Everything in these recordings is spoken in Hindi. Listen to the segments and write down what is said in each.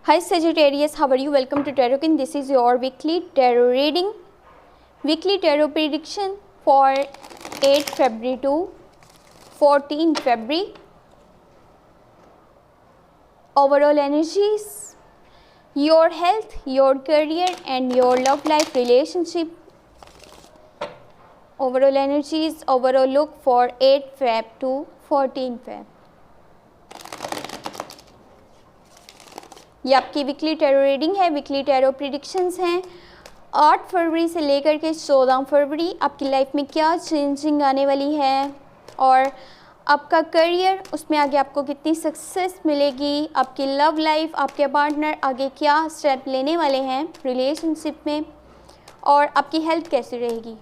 Hi Sagittarius, how are you? Welcome to Tarotkin. This is your weekly tarot reading. Weekly tarot prediction for 8 February to 14 February. Overall energies, your health, your career and your love life relationship. Overall energies, overall look for 8 Feb to 14 Feb. ये आपकी वीकली टैरो रीडिंग है, वीकली टैरो प्रिडिक्शंस हैं। 8 फरवरी से लेकर के 14 फरवरी आपकी लाइफ में क्या चेंजिंग आने वाली है और आपका करियर, उसमें आगे आपको कितनी सक्सेस मिलेगी, आपकी लव लाइफ, आपके पार्टनर आगे क्या स्टेप लेने वाले हैं रिलेशनशिप में और आपकी हेल्थ कैसी रहेगी।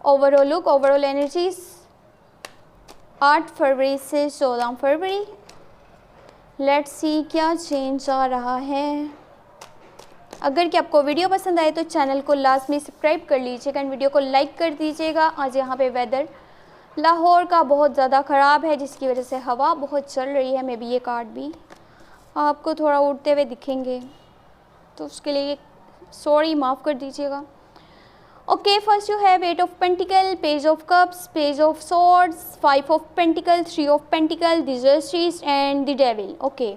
ओवरऑल लुक, ओवरऑल एनर्जीज 8 फरवरी से 14 फरवरी। लेट्स सी क्या चेंज आ रहा है। अगर कि आपको वीडियो पसंद आए तो चैनल को लाजमी सब्सक्राइब कर लीजिएगा एंड वीडियो को लाइक कर दीजिएगा। आज यहाँ पे वेदर लाहौर का बहुत ज़्यादा ख़राब है जिसकी वजह से हवा बहुत चल रही है। मे बी ये कार्ड भी आपको थोड़ा उड़ते हुए दिखेंगे तो उसके लिए सॉरी, माफ़ कर दीजिएगा। Okay, first you have 8 of pentacle, page of cups, page of swords, 5 of pentacle, 3 of pentacle, the justice and the devil. Okay,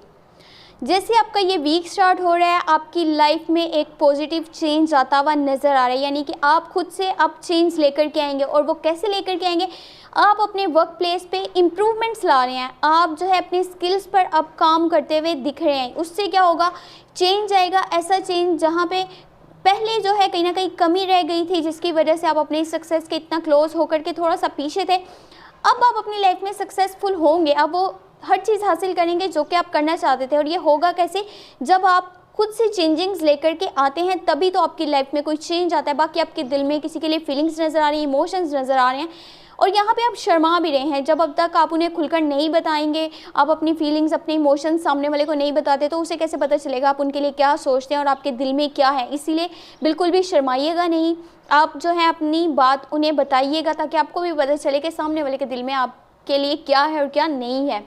जैसे आपका ये वीक स्टार्ट हो रहा है आपकी लाइफ में एक पॉजिटिव चेंज आता हुआ नज़र आ रहा है, यानी कि आप खुद से अब चेंज लेकर के आएंगे। और वो कैसे लेकर के आएंगे? आप अपने वर्क प्लेस पे इम्प्रूवमेंट्स ला रहे हैं, आप जो है अपनी स्किल्स पर अब काम करते हुए दिख रहे हैं। उससे क्या होगा? चेंज आएगा, ऐसा चेंज जहाँ पे पहले जो है कहीं ना कहीं कमी रह गई थी जिसकी वजह से आप अपनी सक्सेस के इतना क्लोज होकर के थोड़ा सा पीछे थे। अब आप अपनी लाइफ में सक्सेसफुल होंगे, अब वो हर चीज़ हासिल करेंगे जो कि आप करना चाहते थे। और ये होगा कैसे? जब आप खुद से चेंजिंग्स लेकर के आते हैं तभी तो आपकी लाइफ में कोई चेंज आता है। बाकी आपके दिल में किसी के लिए फीलिंग्स नज़र आ रही हैं, इमोशंस नज़र आ रहे हैं और यहाँ पे आप शर्मा भी रहे हैं। जब अब तक आप उन्हें खुलकर नहीं बताएंगे, आप अपनी फीलिंग्स, अपने इमोशंस सामने वाले को नहीं बताते तो उसे कैसे पता चलेगा आप उनके लिए क्या सोचते हैं और आपके दिल में क्या है। इसीलिए बिल्कुल भी शर्माइएगा नहीं, आप जो है अपनी बात उन्हें बताइएगा ताकि आपको भी पता चले कि सामने वाले के दिल में आपके लिए क्या है और क्या नहीं है।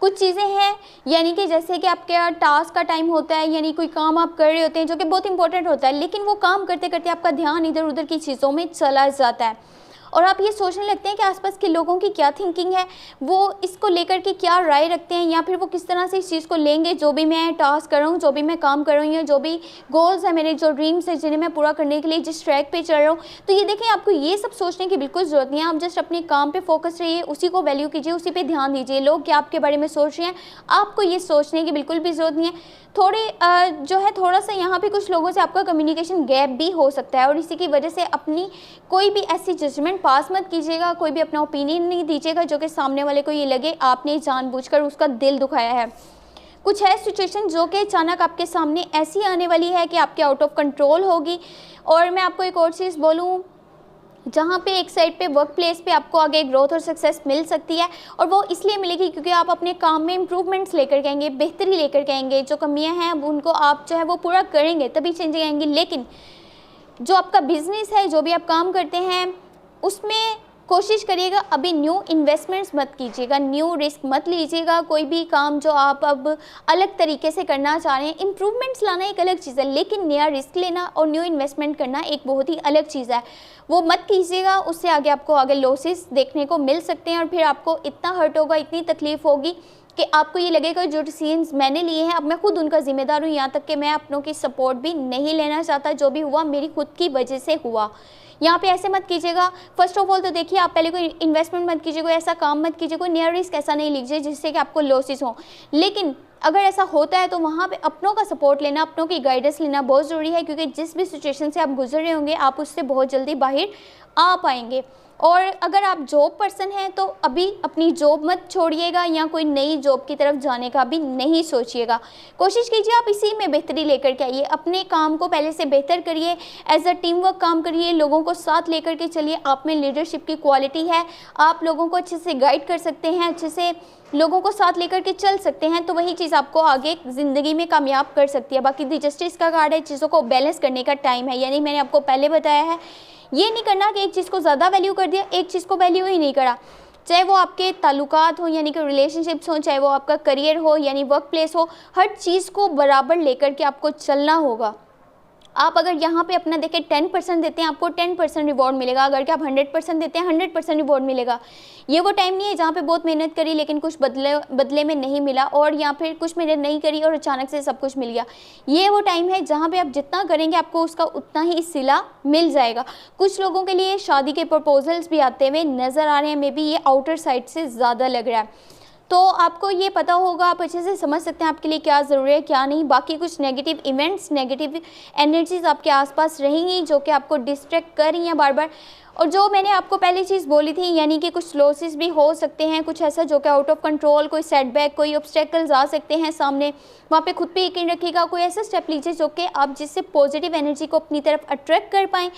कुछ चीज़ें हैं यानी कि जैसे कि आपके टास्क का टाइम होता है, यानी कोई काम आप कर रहे होते हैं जो कि बहुत इंपॉर्टेंट होता है, लेकिन वो काम करते करते आपका ध्यान इधर उधर की चीज़ों में चला जाता है और आप ये सोचने लगते हैं कि आसपास के लोगों की क्या थिंकिंग है, वो इसको लेकर के क्या राय रखते हैं या फिर वो किस तरह से इस चीज़ को लेंगे। जो भी मैं टास्क कर रहा हूँ, जो भी मैं काम कर रही हूँ, जो भी गोल्स है मेरे, जो ड्रीम्स है जिन्हें मैं पूरा करने के लिए जिस ट्रैक पे चल रहा हूँ, तो ये देखें आपको ये सब सोचने की बिल्कुल ज़रूरत नहीं है। आप जस्ट अपने काम पे फोकस रहिए, उसी को वैल्यू कीजिए, उसी पे ध्यान दीजिए। लोग क्या आपके बारे में सोच रहे हैं आपको ये सोचने की बिल्कुल भी ज़रूरत नहीं है। जो है थोड़ा सा यहाँ पे कुछ लोगों से आपका कम्युनिकेशन गैप भी हो सकता है और इसी की वजह से अपनी कोई भी ऐसी जजमेंट पास मत कीजिएगा, कोई भी अपना ओपिनियन नहीं दीजिएगा जो कि सामने वाले को ये लगे आपने जानबूझकर उसका दिल दुखाया है। कुछ है सिचुएशन जो कि अचानक आपके सामने ऐसी आने वाली है कि आपके आउट ऑफ कंट्रोल होगी। और मैं आपको एक और चीज़ बोलूँ, जहाँ पे एक साइड पे वर्क प्लेस पे आपको आगे ग्रोथ और सक्सेस मिल सकती है और वो इसलिए मिलेगी क्योंकि आप अपने काम में इम्प्रूवमेंट्स लेकर के आएंगे, बेहतरी लेकर के आएंगे। जो कमियां हैं अब उनको आप जो है वो पूरा करेंगे तभी चेंजिंग आएंगी। लेकिन जो आपका बिजनेस है, जो भी आप काम करते हैं, उसमें कोशिश करिएगा अभी न्यू इन्वेस्टमेंट्स मत कीजिएगा, न्यू रिस्क मत लीजिएगा। कोई भी काम जो आप अब अलग तरीके से करना चाह रहे हैं, इम्प्रूवमेंट्स लाना एक अलग चीज़ है, लेकिन नया रिस्क लेना और न्यू इन्वेस्टमेंट करना एक बहुत ही अलग चीज़ है। वो मत कीजिएगा, उससे आगे आपको आगे लॉसेस देखने को मिल सकते हैं और फिर आपको इतना हर्ट होगा, इतनी तकलीफ़ होगी कि आपको ये लगेगा जो डिसीजंस मैंने लिए हैं अब मैं खुद उनका जिम्मेदार हूँ, यहाँ तक कि मैं अपनों की सपोर्ट भी नहीं लेना चाहता। जो भी हुआ मेरी खुद की वजह से हुआ। यहाँ पे ऐसे मत कीजिएगा। फर्स्ट ऑफ ऑल तो देखिए, आप पहले कोई इन्वेस्टमेंट मत कीजिए, कोई ऐसा काम मत कीजिए, कोई नया रिस्क ऐसा नहीं लीजिए जिससे कि आपको लॉसेस हो। लेकिन अगर ऐसा होता है तो वहाँ पे अपनों का सपोर्ट लेना, अपनों की गाइडेंस लेना बहुत ज़रूरी है क्योंकि जिस भी सिचुएशन से आप गुजर रहे होंगे आप उससे बहुत जल्दी बाहर आ पाएंगे। और अगर आप जॉब पर्सन हैं तो अभी अपनी जॉब मत छोड़िएगा या कोई नई जॉब की तरफ जाने का भी नहीं सोचिएगा। कोशिश कीजिए आप इसी में बेहतरी लेकर के आइए, अपने काम को पहले से बेहतर करिए, एज अ टीम वर्क काम करिए, लोगों को साथ लेकर के चलिए। आप में लीडरशिप की क्वालिटी है, आप लोगों को अच्छे से गाइड कर सकते हैं, अच्छे से लोगों को साथ लेकर के चल सकते हैं, तो वही चीज़ आपको आगे ज़िंदगी में कामयाब कर सकती है। बाकी दी जस्टिस का कार्ड है, चीज़ों को बैलेंस करने का टाइम है, यानी मैंने आपको पहले बताया है ये नहीं करना कि एक चीज़ को ज़्यादा वैल्यू कर दिया, एक चीज़ को वैल्यू ही नहीं करा। चाहे वो आपके ताल्लुकात हो यानी कि रिलेशनशिप्स हो, चाहे वो आपका करियर हो यानी वर्क प्लेस हो, हर चीज़ को बराबर लेकर के आपको चलना होगा। आप अगर यहाँ पे अपना देखें 10% देते हैं, आपको 10% रिवॉर्ड मिलेगा। अगर कि आप 100% देते हैं, 100% रिवॉर्ड मिलेगा। ये वो टाइम नहीं है जहाँ पे बहुत मेहनत करी लेकिन कुछ बदले में नहीं मिला, और या फिर कुछ मेहनत नहीं करी और अचानक से सब कुछ मिल गया। ये वो टाइम है जहाँ पे आप जितना करेंगे आपको उसका उतना ही सिला मिल जाएगा। कुछ लोगों के लिए शादी के प्रपोजल्स भी आते हुए नज़र आ रहे हैं, मे बी ये आउटर साइड से ज़्यादा लग रहा है, तो आपको ये पता होगा, आप अच्छे से समझ सकते हैं आपके लिए क्या ज़रूरी है क्या नहीं। बाकी कुछ नेगेटिव इवेंट्स, नेगेटिव एनर्जीज आपके आसपास रहेंगी जो कि आपको डिस्ट्रैक्ट कर रही हैं बार बार। और जो मैंने आपको पहली चीज़ बोली थी यानी कि कुछ लॉसेस भी हो सकते हैं, कुछ ऐसा जो कि आउट ऑफ कंट्रोल, कोई सेटबैक, कोई ऑब्स्टेकल्स आ सकते हैं सामने, वहाँ पे खुद पे यकीन रखिएगा। कोई ऐसा स्टेप लीजिए जो कि आप जिससे पॉजिटिव एनर्जी को अपनी तरफ अट्रैक्ट कर पाएँ।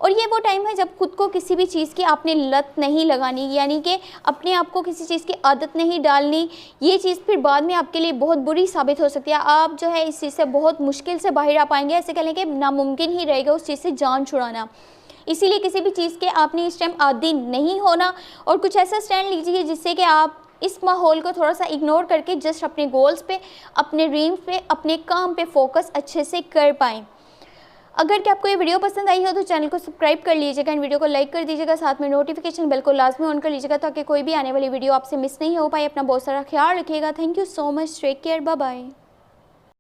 और ये वो टाइम है जब खुद को किसी भी चीज़ की आपने लत नहीं लगानी, यानी कि अपने आप को किसी चीज़ की आदत नहीं डालनी। ये चीज़ फिर बाद में आपके लिए बहुत बुरी साबित हो सकती है। आप जो है इस चीज़ से बहुत मुश्किल से बाहर आ पाएंगे, ऐसे कह लें कि नामुमकिन ही रहेगा उस चीज़ से जान छुड़ाना। इसीलिए किसी भी चीज़ के आपने इस टाइम आदी नहीं होना, और कुछ ऐसा स्टैंड लीजिए जिससे कि आप इस माहौल को थोड़ा सा इग्नोर करके जस्ट अपने गोल्स पे, अपने ड्रीम्स पे, अपने काम पे फोकस अच्छे से कर पाएँ। अगर कि आपको ये वीडियो पसंद आई हो तो चैनल को सब्सक्राइब कर लीजिएगा, इन वीडियो को लाइक कर दीजिएगा, साथ में नोटिफिकेशन बेल को लाजमी ऑन कर लीजिएगा ताकि कोई भी आने वाली वीडियो आपसे मिस नहीं हो पाए। अपना बहुत सारा ख्याल रखिएगा। Thank you so much, take care, bye bye.